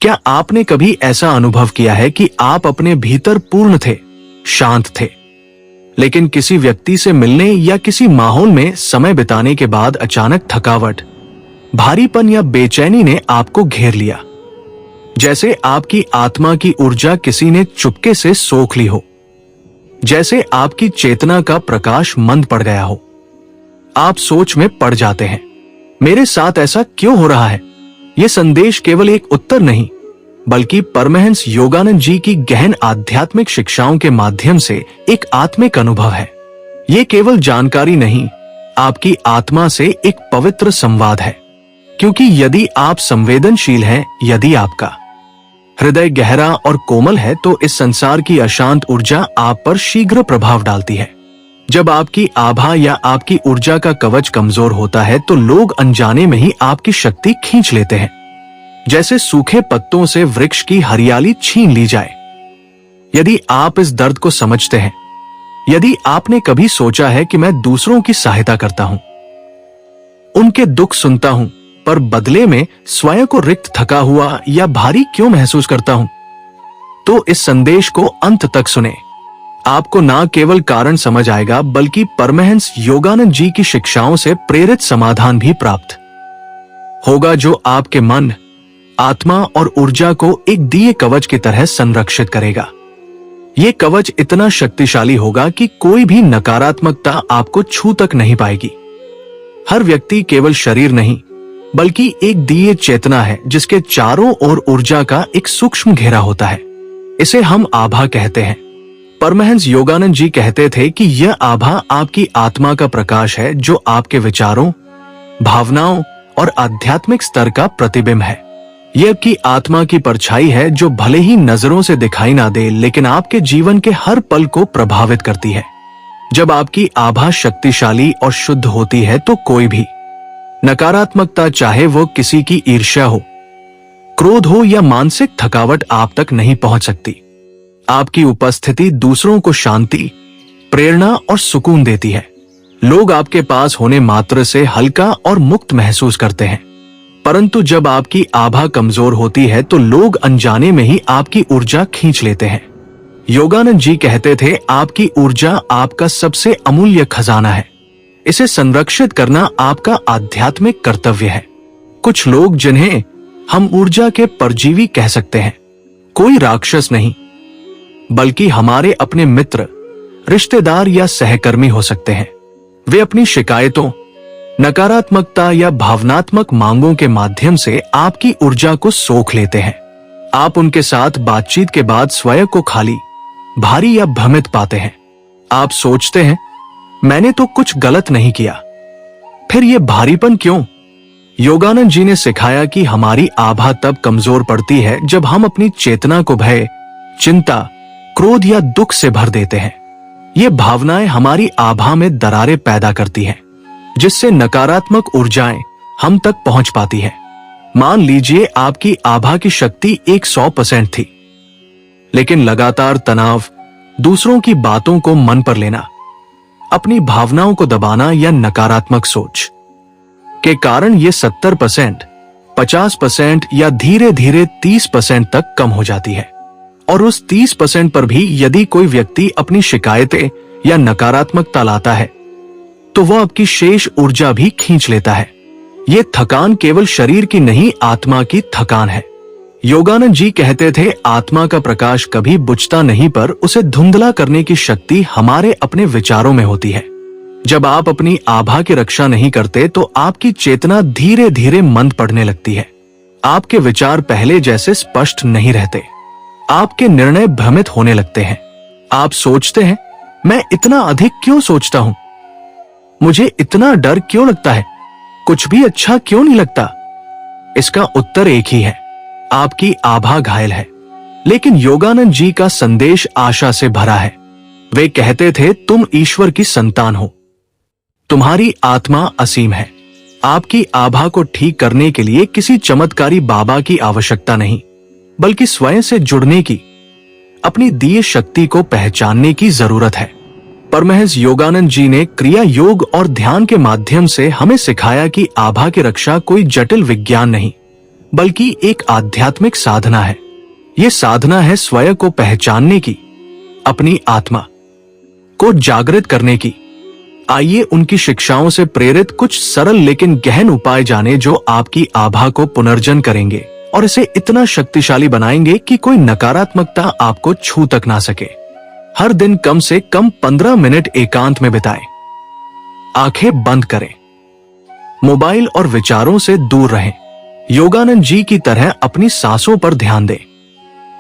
क्या आपने कभी ऐसा अनुभव किया है कि आप अपने भीतर पूर्ण थे, शांत थे, लेकिन किसी व्यक्ति से मिलने या किसी माहौल में समय बिताने के बाद अचानक थकावट, भारीपन या बेचैनी ने आपको घेर लिया, जैसे आपकी आत्मा की ऊर्जा किसी ने चुपके से सोख ली हो, जैसे आपकी चेतना का प्रकाश मंद पड़ गया हो। आप सोच में पड़ जाते हैं, मेरे साथ ऐसा क्यों हो रहा है? यह संदेश केवल एक उत्तर नहीं, बल्कि परमहंस योगानंद जी की गहन आध्यात्मिक शिक्षाओं के माध्यम से एक आत्मिक अनुभव है। ये केवल जानकारी नहीं, आपकी आत्मा से एक पवित्र संवाद है। क्योंकि यदि आप संवेदनशील हैं, यदि आपका हृदय गहरा और कोमल है, तो इस संसार की अशांत ऊर्जा आप पर शीघ्र प्रभाव डालती है। जब आपकी आभा या आपकी ऊर्जा का कवच कमजोर होता है, तो लोग अनजाने में ही आपकी शक्ति खींच लेते हैं, जैसे सूखे पत्तों से वृक्ष की हरियाली छीन ली जाए। यदि आप इस दर्द को समझते हैं, यदि आपने कभी सोचा है कि मैं दूसरों की सहायता करता हूं, उनके दुख सुनता हूं, पर बदले में स्वयं को रिक्त, थका हुआ या भारी क्यों महसूस करता हूं, तो इस संदेश को अंत तक सुने। आपको न केवल कारण समझ आएगा, बल्कि परमहंस योगानंद जी की शिक्षाओं से प्रेरित समाधान भी प्राप्त होगा, जो आपके मन, आत्मा और ऊर्जा को एक दिए कवच की तरह संरक्षित करेगा। यह कवच इतना शक्तिशाली होगा कि कोई भी नकारात्मकता आपको छू तक नहीं पाएगी। हर व्यक्ति केवल शरीर नहीं, बल्कि एक दिए चेतना है, जिसके चारों ओर ऊर्जा का एक सूक्ष्म घेरा होता है। इसे हम आभा कहते हैं। परमहंस योगानंद जी कहते थे कि यह आभा आपकी आत्मा का प्रकाश है, जो आपके विचारों, भावनाओं और आध्यात्मिक स्तर का प्रतिबिंब है। यह आपकी आत्मा की परछाई है, जो भले ही नजरों से दिखाई ना दे, लेकिन आपके जीवन के हर पल को प्रभावित करती है। जब आपकी आभा शक्तिशाली और शुद्ध होती है, तो कोई भी नकारात्मकता, चाहे वो किसी की ईर्ष्या हो, क्रोध हो या मानसिक थकावट, आप तक नहीं पहुंच सकती। आपकी उपस्थिति दूसरों को शांति, प्रेरणा और सुकून देती है। लोग आपके पास होने मात्र से हल्का और मुक्त महसूस करते हैं। परंतु जब आपकी आभा कमजोर होती है, तो लोग अनजाने में ही आपकी ऊर्जा खींच लेते हैं। योगानंद जी कहते थे, आपकी ऊर्जा आपका सबसे अमूल्य खजाना है। इसे संरक्षित करना आपका आध्यात्मिक कर्तव्य है। कुछ लोग, जिन्हें हम ऊर्जा के परजीवी कह सकते हैं, कोई राक्षस नहीं, बल्कि हमारे अपने मित्र, रिश्तेदार या सहकर्मी हो सकते हैं। वे अपनी शिकायतों, नकारात्मकता या भावनात्मक मांगों के माध्यम से आपकी ऊर्जा को सोख लेते हैं। आप उनके साथ बातचीत के बाद स्वयं को खाली, भारी या भ्रमित पाते हैं। आप सोचते हैं, मैंने तो कुछ गलत नहीं किया, फिर यह भारीपन क्यों? योगानंद जी ने सिखाया कि हमारी आभा तब कमजोर पड़ती है, जब हम अपनी चेतना को भय, चिंता, क्रोध या दुख से भर देते हैं। ये भावनाएं हमारी आभा में दरारें पैदा करती हैं, जिससे नकारात्मक ऊर्जाएं हम तक पहुंच पाती है। मान लीजिए आपकी आभा की शक्ति 100% थी, लेकिन लगातार तनाव, दूसरों की बातों को मन पर लेना, अपनी भावनाओं को दबाना या नकारात्मक सोच के कारण ये 70%, 50% या धीरे धीरे 30% तक कम हो जाती है। और उस 30% पर भी यदि कोई व्यक्ति अपनी शिकायतें या नकारात्मकता लाता है, तो वह आपकी शेष ऊर्जा भी खींच लेता है। यह थकान केवल शरीर की नहीं, आत्मा की थकान है। योगानंद जी कहते थे, आत्मा का प्रकाश कभी बुझता नहीं, पर उसे धुंधला करने की शक्ति हमारे अपने विचारों में होती है। जब आप अपनी आभा की रक्षा नहीं करते, तो आपकी चेतना धीरे धीरे मंद पड़ने लगती है। आपके विचार पहले जैसे स्पष्ट नहीं रहते, आपके निर्णय भ्रमित होने लगते हैं। आप सोचते हैं, मैं इतना अधिक क्यों सोचता हूं, मुझे इतना डर क्यों लगता है, कुछ भी अच्छा क्यों नहीं लगता? इसका उत्तर एक ही है, आपकी आभा घायल है। लेकिन योगानंद जी का संदेश आशा से भरा है। वे कहते थे, तुम ईश्वर की संतान हो, तुम्हारी आत्मा असीम है। आपकी आभा को ठीक करने के लिए किसी चमत्कारी बाबा की आवश्यकता नहीं, बल्कि स्वयं से जुड़ने की, अपनी दिए शक्ति को पहचानने की जरूरत है। परमहंस योगानंद जी ने क्रिया योग और ध्यान के माध्यम से हमें सिखाया कि आभा की रक्षा कोई जटिल विज्ञान नहीं, बल्कि एक आध्यात्मिक साधना है। ये साधना है स्वयं को पहचानने की, अपनी आत्मा को जागृत करने की। आइए उनकी शिक्षाओं से प्रेरित कुछ सरल लेकिन गहन उपाय जाने जो आपकी आभा को पुनर्जन करेंगे और इसे इतना शक्तिशाली बनाएंगे कि कोई नकारात्मकता आपको छू तक ना सके। हर दिन कम से कम 15 मिनट एकांत में बिताएं। आंखें बंद करें, मोबाइल और विचारों से दूर रहें। योगानंद जी की तरह अपनी सांसों पर ध्यान दें।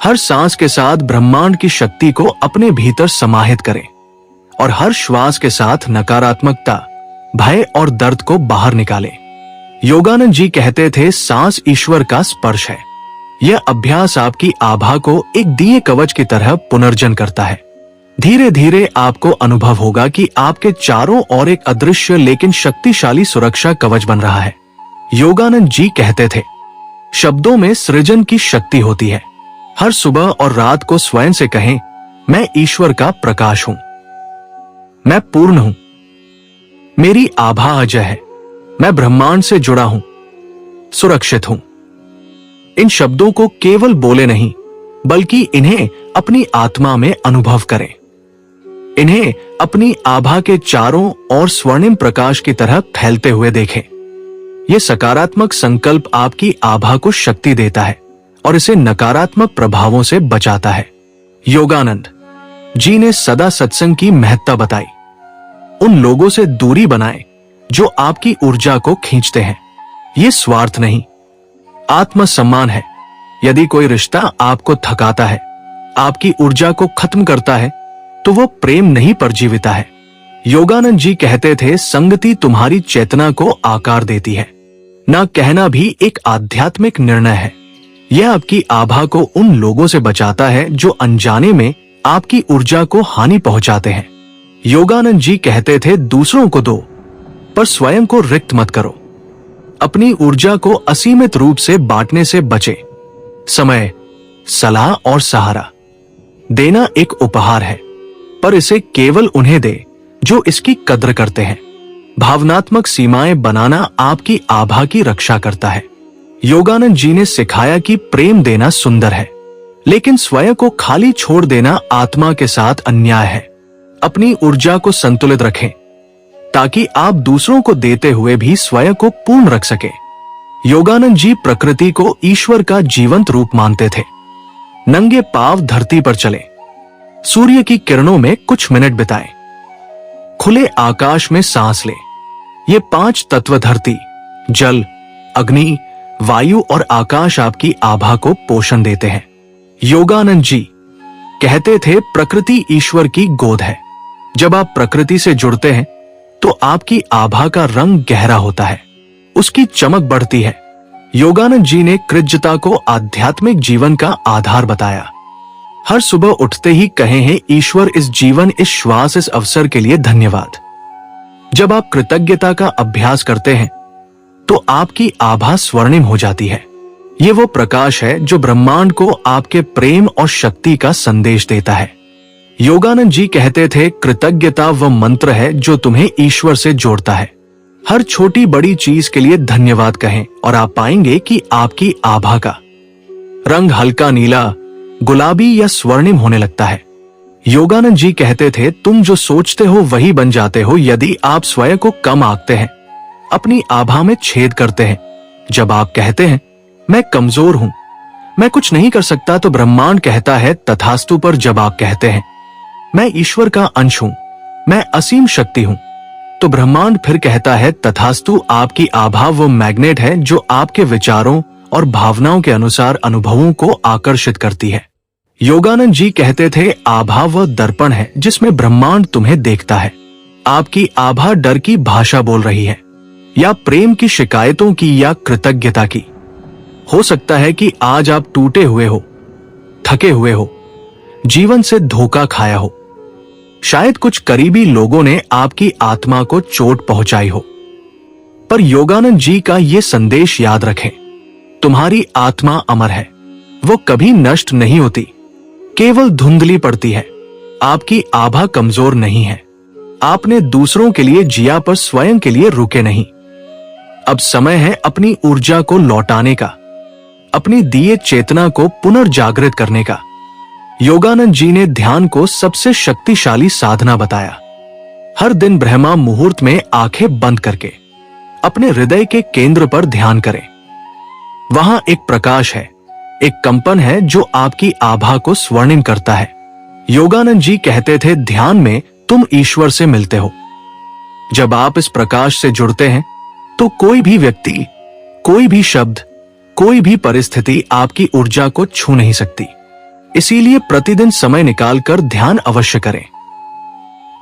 हर सांस के साथ ब्रह्मांड की शक्ति को अपने भीतर समाहित करें और हर श्वास के साथ नकारात्मकता, भय और दर्द को बाहर निकालें। योगानंद जी कहते थे, सांस ईश्वर का स्पर्श है। यह अभ्यास आपकी आभा को एक दिए कवच की तरह पुनर्जन करता है। धीरे धीरे आपको अनुभव होगा कि आपके चारों ओर एक अदृश्य लेकिन शक्तिशाली सुरक्षा कवच बन रहा है। योगानंद जी कहते थे, शब्दों में सृजन की शक्ति होती है। हर सुबह और रात को स्वयं से कहें, मैं ईश्वर का प्रकाश हूं, मैं पूर्ण हूं, मेरी आभा अजय है, मैं ब्रह्मांड से जुड़ा हूं, सुरक्षित हूं। इन शब्दों को केवल बोले नहीं, बल्कि इन्हें अपनी आत्मा में अनुभव करें। इन्हें अपनी आभा के चारों ओर स्वर्णिम प्रकाश की तरह फैलते हुए देखें। यह सकारात्मक संकल्प आपकी आभा को शक्ति देता है और इसे नकारात्मक प्रभावों से बचाता है। योगानंद जी ने सदा सत्संग की महत्ता बताई। उन लोगों से दूरी बनाएं जो आपकी ऊर्जा को खींचते हैं। ये स्वार्थ नहीं, आत्मसम्मान है। यदि कोई रिश्ता आपको थकाता है, आपकी ऊर्जा को खत्म करता है, तो वो प्रेम नहीं परजीविता है। योगानंद जी कहते थे, संगति तुम्हारी चेतना को आकार देती है। ना कहना भी एक आध्यात्मिक निर्णय है। यह आपकी आभा को उन लोगों से बचाता है जो अनजाने में आपकी ऊर्जा को हानि पहुंचाते हैं। योगानंद जी कहते थे, दूसरों को दो पर स्वयं को रिक्त मत करो। अपनी ऊर्जा को असीमित रूप से बांटने से बचे। समय, सलाह और सहारा देना एक उपहार है, पर इसे केवल उन्हें दे जो इसकी कद्र करते हैं। भावनात्मक सीमाएं बनाना आपकी आभा की रक्षा करता है। योगानंद जी ने सिखाया कि प्रेम देना सुंदर है, लेकिन स्वयं को खाली छोड़ देना आत्मा के साथ अन्याय है। अपनी ऊर्जा को संतुलित रखें ताकि आप दूसरों को देते हुए भी स्वयं को पूर्ण रख सके। योगानंद जी प्रकृति को ईश्वर का जीवंत रूप मानते थे। नंगे पांव धरती पर चले, सूर्य की किरणों में कुछ मिनट बिताएं, खुले आकाश में सांस लें। ये 5 तत्व धरती, जल, अग्नि, वायु और आकाश आपकी आभा को पोषण देते हैं। योगानंद जी कहते थे, प्रकृति ईश्वर की गोद है। जब आप प्रकृति से जुड़ते हैं तो आपकी आभा का रंग गहरा होता है, उसकी चमक बढ़ती है। योगानंद जी ने कृतज्ञता को आध्यात्मिक जीवन का आधार बताया। हर सुबह उठते ही कहे हैं, ईश्वर, इस जीवन, इस श्वास, इस अवसर के लिए धन्यवाद। जब आप कृतज्ञता का अभ्यास करते हैं तो आपकी आभा स्वर्णिम हो जाती है। ये वो प्रकाश है जो ब्रह्मांड को आपके प्रेम और शक्ति का संदेश देता है। योगानंद जी कहते थे, कृतज्ञता वह मंत्र है जो तुम्हें ईश्वर से जोड़ता है। हर छोटी बड़ी चीज के लिए धन्यवाद कहें और आप पाएंगे कि आपकी आभा का रंग हल्का नीला, गुलाबी या स्वर्णिम होने लगता है। योगानंद जी कहते थे, तुम जो सोचते हो वही बन जाते हो। यदि आप स्वयं को कम आंकते हैं, अपनी आभा में छेद करते हैं, जब आप कहते हैं मैं कमजोर हूं, मैं कुछ नहीं कर सकता, तो ब्रह्मांड कहता है तथास्तु। पर जब आप कहते हैं मैं ईश्वर का अंश हूं, मैं असीम शक्ति हूं, तो ब्रह्मांड फिर कहता है तथास्तु। आपकी आभा वो मैग्नेट है जो आपके विचारों और भावनाओं के अनुसार अनुभवों को आकर्षित करती है। योगानंद जी कहते थे, आभा वह दर्पण है जिसमें ब्रह्मांड तुम्हें देखता है। आपकी आभा डर की भाषा बोल रही है, या प्रेम की शिकायतों की, या कृतज्ञता की। हो सकता है कि आज आप टूटे हुए हो, थके हुए हो, जीवन से धोखा खाया हो। शायद कुछ करीबी लोगों ने आपकी आत्मा को चोट पहुंचाई हो। पर योगानंद जी का ये संदेश याद रखें, तुम्हारी आत्मा अमर है, वो कभी नष्ट नहीं होती, केवल धुंधली पड़ती है। आपकी आभा कमजोर नहीं है। आपने दूसरों के लिए जिया, पर स्वयं के लिए रुके नहीं। अब समय है अपनी ऊर्जा को लौटाने का। अपनी दिए चेतना को पुनर्जागृत करने का। योगानंद जी ने ध्यान को सबसे शक्तिशाली साधना बताया। हर दिन ब्रह्मा मुहूर्त में आंखें बंद करके अपने हृदय के केंद्र पर ध्यान करें। वहां एक प्रकाश है, एक कंपन है जो आपकी आभा को स्वर्णिम करता है। योगानंद जी कहते थे, ध्यान में तुम ईश्वर से मिलते हो। जब आप इस प्रकाश से जुड़ते हैं तो कोई भी व्यक्ति, कोई भी शब्द, कोई भी परिस्थिति आपकी ऊर्जा को छू नहीं सकती। इसीलिए प्रतिदिन समय निकालकर ध्यान अवश्य करें।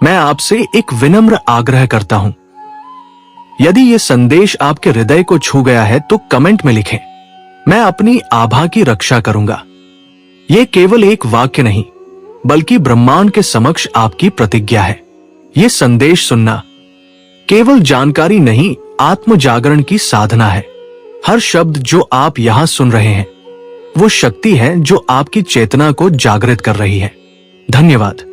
मैं आपसे एक विनम्र आग्रह करता हूं, यदि यह संदेश आपके हृदय को छू गया है तो कमेंट में लिखें, मैं अपनी आभा की रक्षा करूंगा। यह केवल एक वाक्य नहीं, बल्कि ब्रह्मांड के समक्ष आपकी प्रतिज्ञा है। यह संदेश सुनना केवल जानकारी नहीं, आत्म जागरण की साधना है। हर शब्द जो आप यहां सुन रहे हैं वो शक्ति है जो आपकी चेतना को जागृत कर रही है। धन्यवाद।